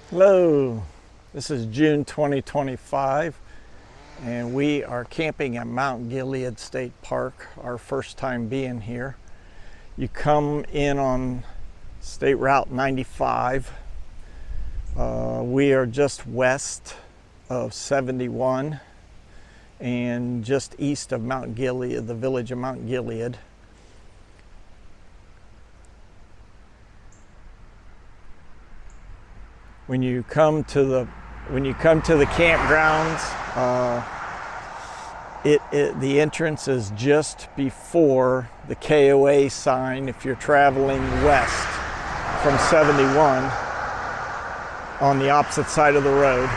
Hello, this is June 2025, and we are camping at Mount Gilead State Park, our first time being here. You come in on State Route 95. We are just west of 71 and just east of Mount Gilead, the village of Mount Gilead. When you come to the campgrounds, the entrance is just before the KOA sign. If you're traveling west from 71 on the opposite side of the road.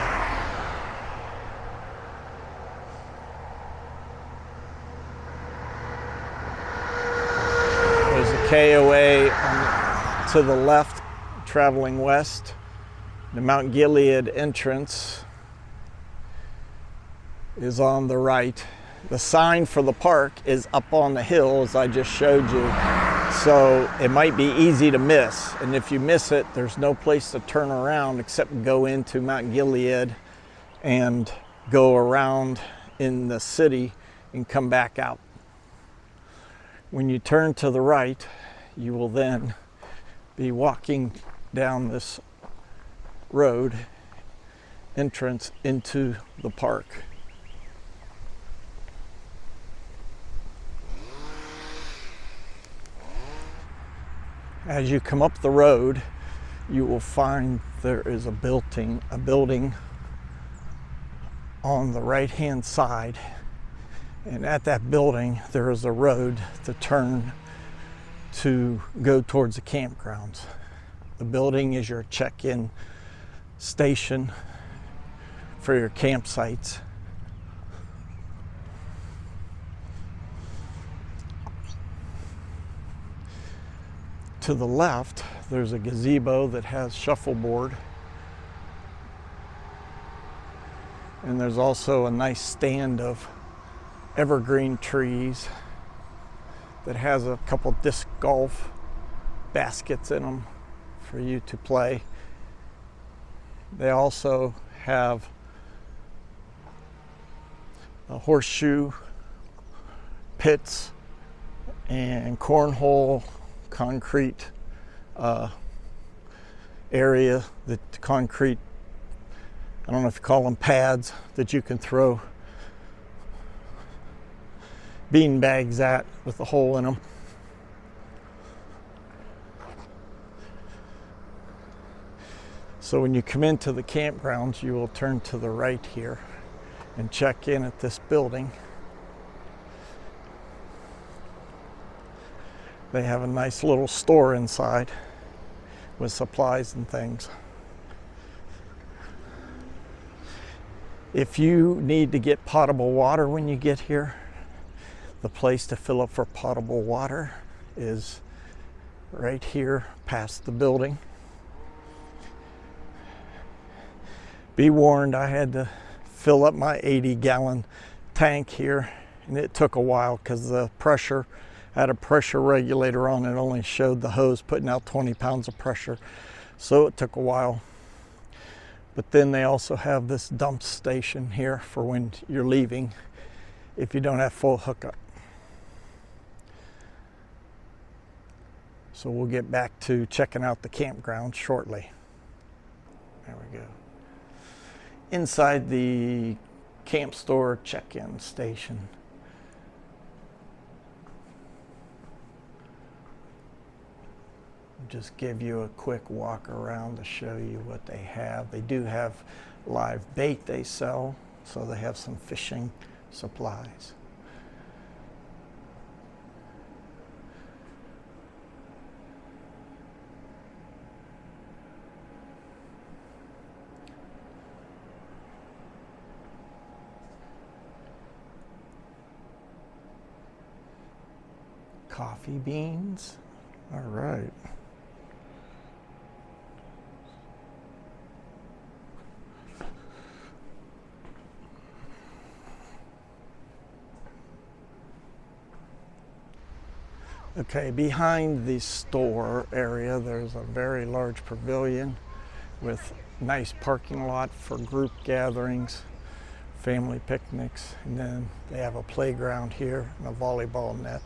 There's a KOA to the left traveling west. The Mount Gilead entrance is on the right. The sign for the park is up on the hill, as I just showed you. So it might be easy to miss. And if you miss it, there's no place to turn around except go into Mount Gilead and go around in the city and come back out. When you turn to the right, you will then be walking down this road entrance into the park. As you come up the road, you will find there is a building on the right-hand side, and at that building there is a road to turn to go towards the campgrounds. The building is your check-in station for your campsites. To the left, there's a gazebo that has shuffleboard. And there's also a nice stand of evergreen trees that has a couple disc golf baskets in them for you to play. They also have a horseshoe pits and cornhole concrete area, the concrete, I don't know if you call them pads, that you can throw bean bags at with a hole in them. So when you come into the campgrounds, you will turn to the right here and check in at this building. They have a nice little store inside with supplies and things. If you need to get potable water when you get here, the place to fill up for potable water is right here past the building. Be warned, I had to fill up my 80-gallon tank here, and it took a while because the pressure, I had a pressure regulator on it, only showed the hose putting out 20 pounds of pressure, so it took a while. But then they also have this dump station here for when you're leaving if you don't have full hookup. So we'll get back to checking out the campground shortly. There we go. Inside the camp store check-in station. Just give you a quick walk around to show you what they have. They do have live bait they sell, so they have some fishing supplies. Coffee beans. All right. Okay, behind the store area, there's a very large pavilion with nice parking lot for group gatherings, family picnics, and then they have a playground here and a volleyball net.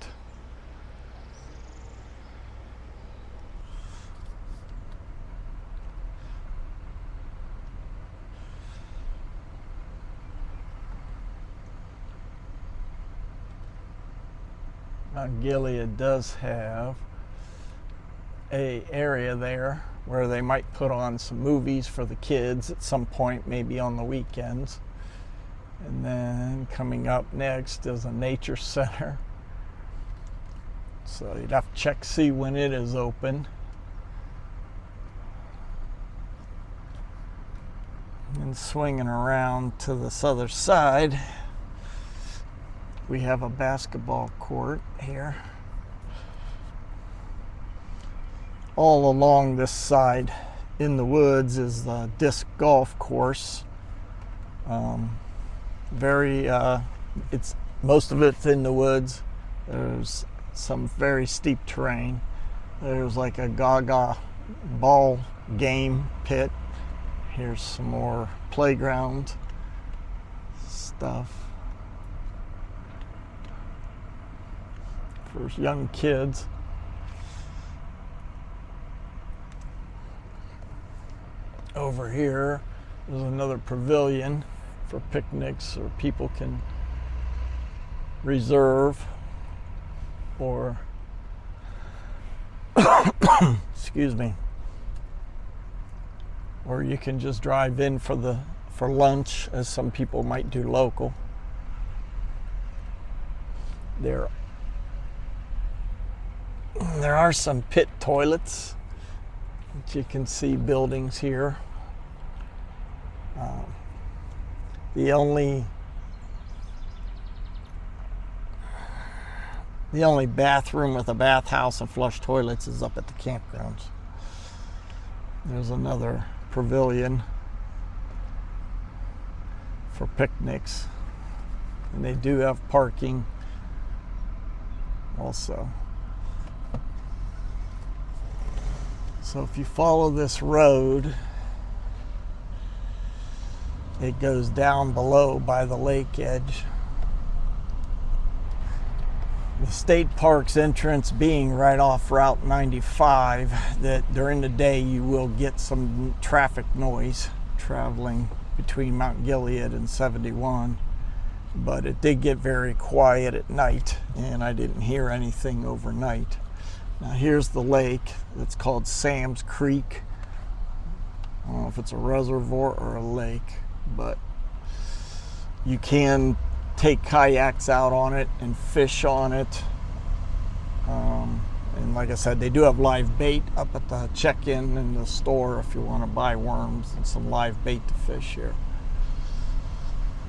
Mount Gilead does have a area there where they might put on some movies for the kids at some point, maybe on the weekends. And then coming up next is a nature center. So you'd have to check, see when it is open. And swinging around to this other side, we have a basketball court here. All along this side in the woods is the disc golf course. It's most of it's in the woods. There's some very steep terrain. There's like a gaga ball game pit. Here's some more playground stuff for young kids. Over here is another pavilion for picnics, or people can reserve, or excuse me, or you can just drive in for lunch, as some people might do local. There are some pit toilets that you can see buildings here. The only bathroom with a bathhouse and flush toilets is up at the campgrounds. There's another pavilion for picnics, and they do have parking also. So if you follow this road, it goes down below by the lake edge. The state park's entrance being right off Route 95, that during the day you will get some traffic noise traveling between Mount Gilead and 71, but it did get very quiet at night, and I didn't hear anything overnight. Now here's the lake. It's called Sam's Creek. I don't know if it's a reservoir or a lake, but you can take kayaks out on it and fish on it. And like I said, they do have live bait up at the check-in in the store if you want to buy worms and some live bait to fish here.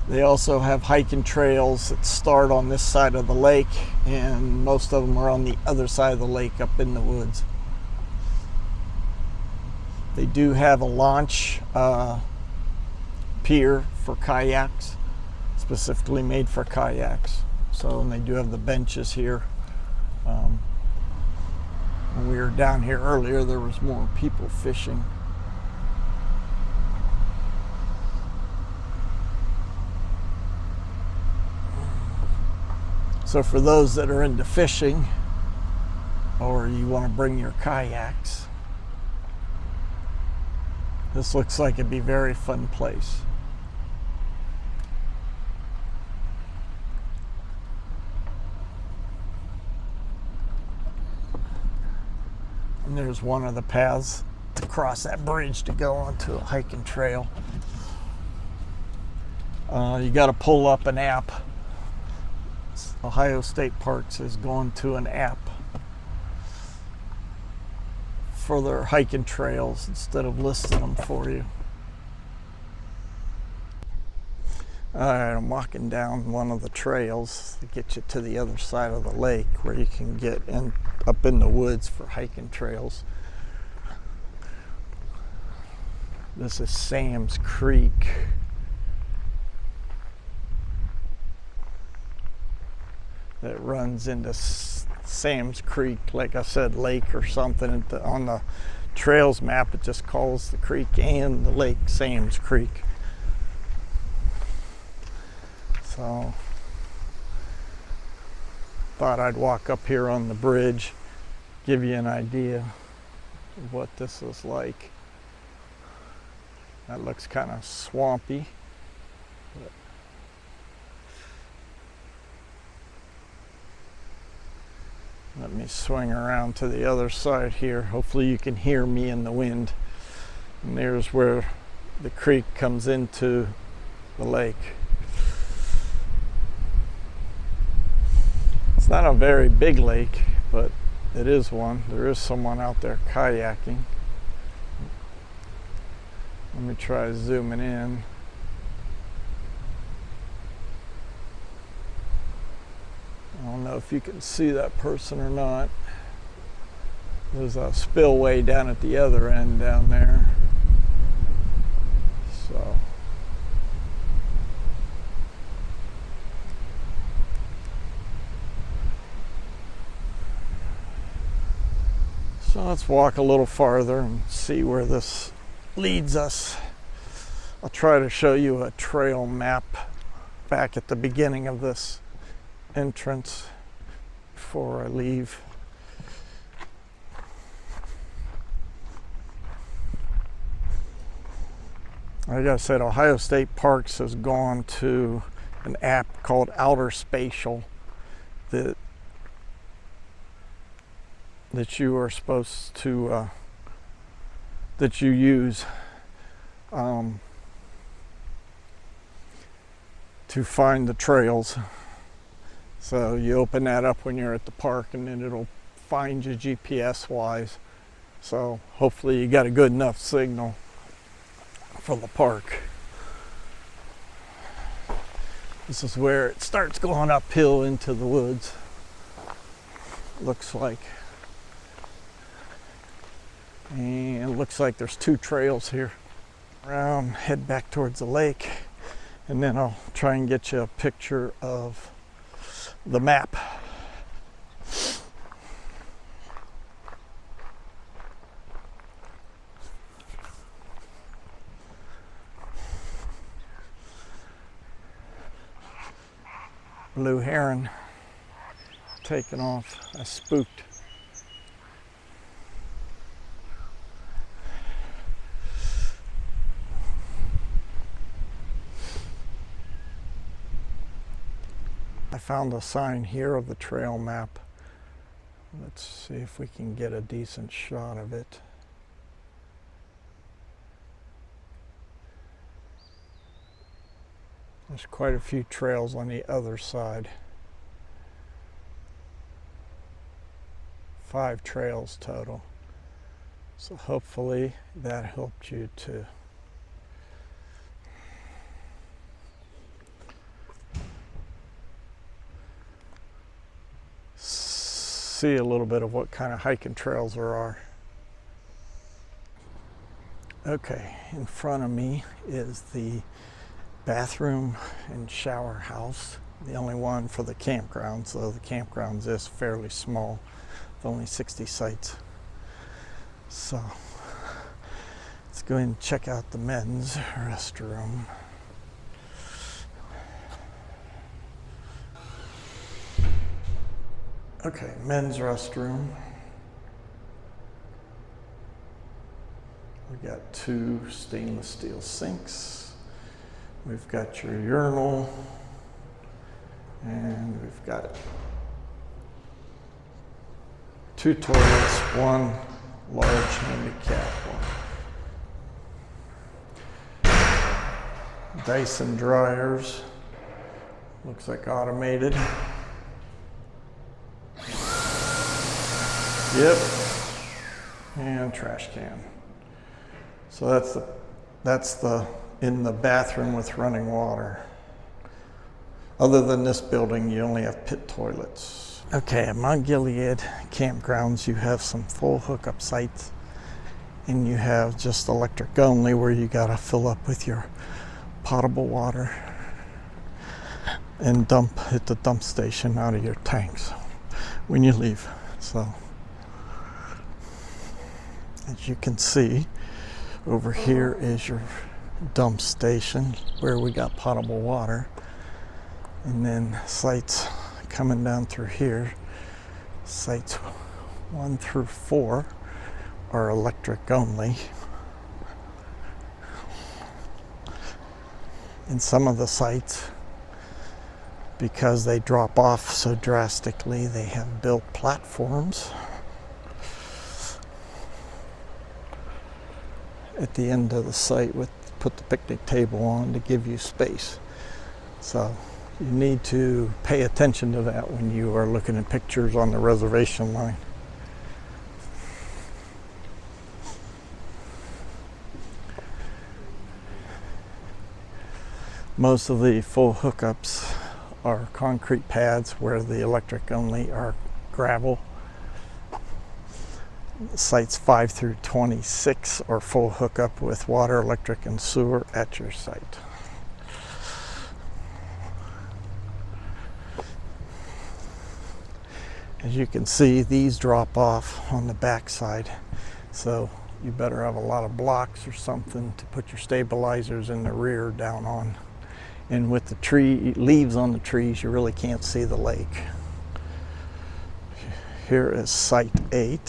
They also have hiking trails that start on this side of the lake, and most of them are on the other side of the lake up in the woods. They do have a launch pier for kayaks, specifically made for kayaks. So, and they do have the benches here. When we were down here earlier, there was more people fishing. So for those that are into fishing, or you want to bring your kayaks, this looks like it'd be a very fun place. And there's one of the paths to cross that bridge to go onto a hiking trail. You got to pull up an app. Ohio State Parks is going to an app for their hiking trails instead of listing them for you. Alright, I'm walking down one of the trails to get you to the other side of the lake where you can get in up in the woods for hiking trails. This is Sam's Creek. That runs into Sam's Creek, like I said, lake or something on the trails map, it just calls the creek and the lake Sam's Creek. So thought I'd walk up here on the bridge, give you an idea of what this is like. That looks kind of swampy. But let me swing around to the other side here. Hopefully you can hear me in the wind. And there's where the creek comes into the lake. It's not a very big lake, but it is one. There is someone out there kayaking. Let me try zooming in. I don't know if you can see that person or not. There's a spillway down at the other end down there. So let's walk a little farther and see where this leads us. I'll try to show you a trail map back at the beginning of this entrance before I leave. Like I said, Ohio State Parks has gone to an app called Outer Spatial that you are supposed to that you use to find the trails. So you open that up when you're at the park, and then it'll find you GPS wise. So hopefully you got a good enough signal for the park. This is where it starts going uphill into the woods, looks like. And it looks like there's two trails here. Around, head back towards the lake, and then I'll try and get you a picture of the map. Blue heron taking off. I spooked. I found a sign here of the trail map. Let's see if we can get a decent shot of it. There's quite a few trails on the other side. 5 trails total. So hopefully that helped you to see a little bit of what kind of hiking trails there are. Okay, in front of me is the bathroom and shower house, the only one for the campground, so the campground is fairly small, with only 60 sites. So let's go ahead and check out the men's restroom. Okay, men's restroom. We got 2 stainless steel sinks. We've got your urinal, and we've got 2 toilets, 1 large handicap one. Dyson dryers, looks like automated. Yep, and trash can. So that's the in the bathroom with running water. Other than this building, you only have pit toilets. Okay, at Mount Gilead campgrounds, you have some full hookup sites, and you have just electric only, where you gotta fill up with your potable water and dump at the dump station out of your tanks when you leave. So As you can see, over here is your dump station where we got potable water. And then sites coming down through here, sites 1 through 4 are electric only. In some of the sites, because they drop off so drastically, they have built platforms at the end of the site with put the picnic table on to give you space. So you need to pay attention to that when you are looking at pictures on the reservation line. Most of the full hookups are concrete pads, where the electric only are gravel. Sites 5 through 26 are full hookup with water, electric, and sewer at your site. As you can see, these drop off on the back side, so you better have a lot of blocks or something to put your stabilizers in the rear down on. And with the tree leaves on the trees, you really can't see the lake. Here is site 8.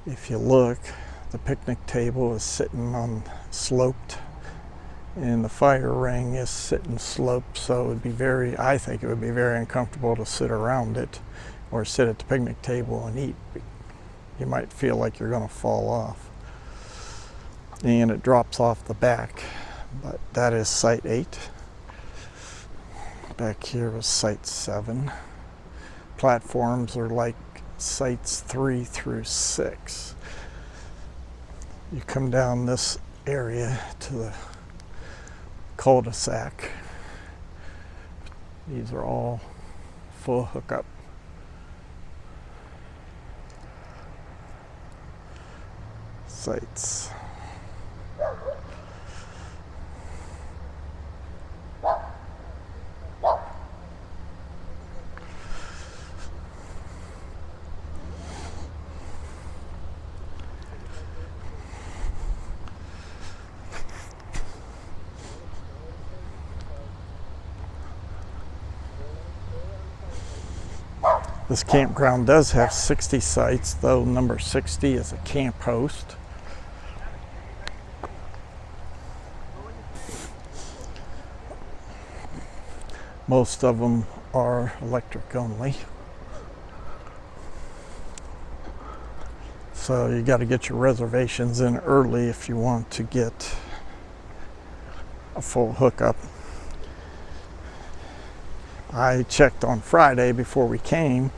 If you look, the picnic table is sitting on sloped, and the fire ring is sitting sloped, so it would be I think it would be very uncomfortable to sit around it or sit at the picnic table and eat. You might feel like you're going to fall off. And it drops off the back, but that is site 8. Back here is site 7. Platforms are like sites 3 through 6. You come down this area to the cul-de-sac. These are all full hookup. Sites. This campground does have 60 sites, though number 60 is a camp host. Most of them are electric only. So you got to get your reservations in early if you want to get a full hookup. I checked on Friday before we came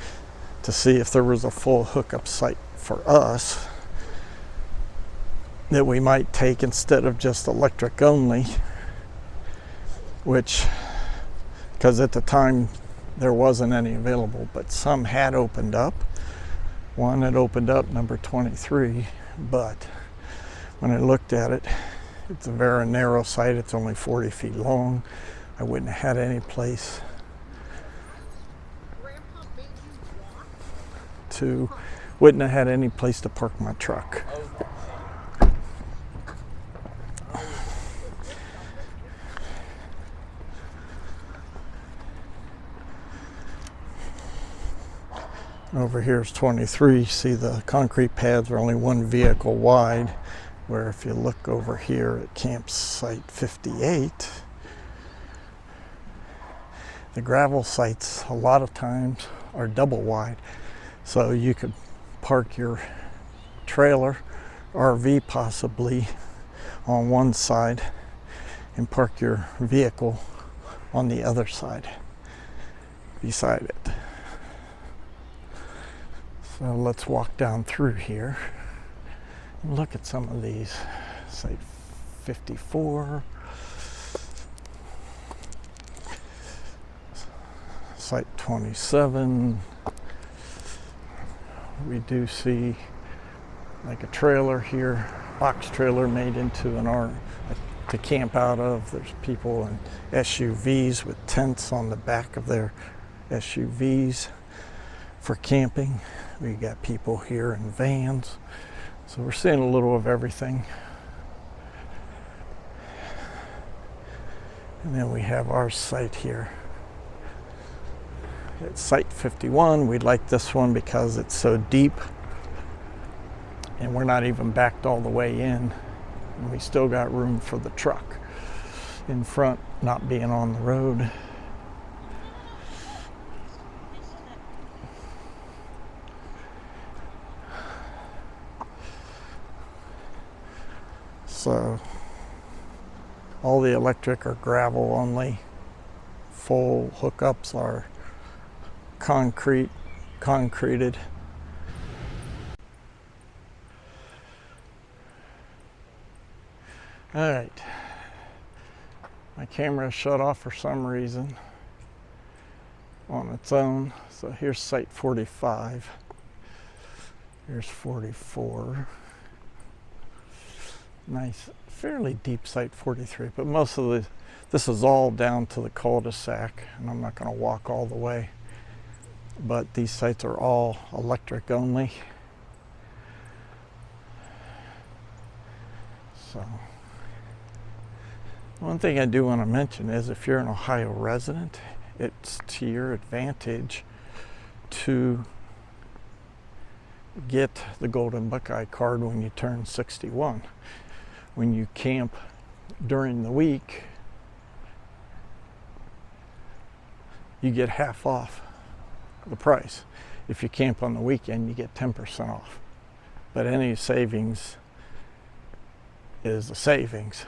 to see if there was a full hookup site for us that we might take instead of just electric only, which, because at the time there wasn't any available, but some had opened up. One had opened up, number 23, but when I looked at it, it's a very narrow site. It's only 40 feet long. I wouldn't have had any place to park my truck. Over here is 23. See, the concrete pads are only one vehicle wide, where if you look over here at campsite 58, the gravel sites a lot of times are double wide. So you could park your trailer, RV possibly, on one side and park your vehicle on the other side beside it. So let's walk down through here and look at some of these. Site 54, site 27. We do see like a trailer here, box trailer made into an R to camp out of. There's people in SUVs with tents on the back of their SUVs. for camping. We got people here in vans. So we're seeing a little of everything. And then we have our site here. It's site 51. We like this one because it's so deep and we're not even backed all the way in. And we still got room for the truck in front, not being on the road. So all the electric are gravel only. Full hookups are concreted. All right, my camera shut off for some reason on its own. So here's site 45. Here's 44. Nice, fairly deep site 43, but most of this is all down to the cul-de-sac, and I'm not going to walk all the way. But these sites are all electric only. So, one thing I do want to mention is if you're an Ohio resident, it's to your advantage to get the Golden Buckeye card when you turn 61. When you camp during the week, you get half off the price. If you camp on the weekend, you get 10% off. But any savings is a savings.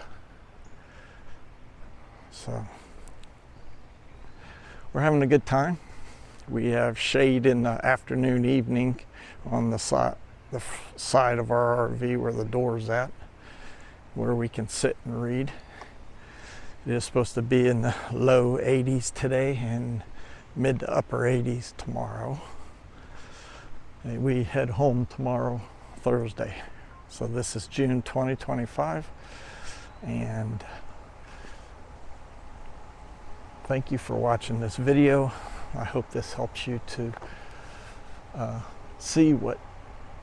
So we're having a good time. We have shade in the afternoon, evening on the side of our RV where the door's at, where we can sit and read. It is supposed to be in the low 80s today and mid to upper 80s tomorrow. And we head home tomorrow, Thursday. So this is June 2025. And thank you for watching this video. I hope this helps you to see what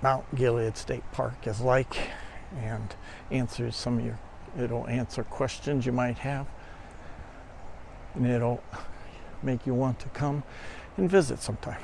Mount Gilead State Park is like and answers some of it'll answer questions you might have, and it'll make you want to come and visit sometime.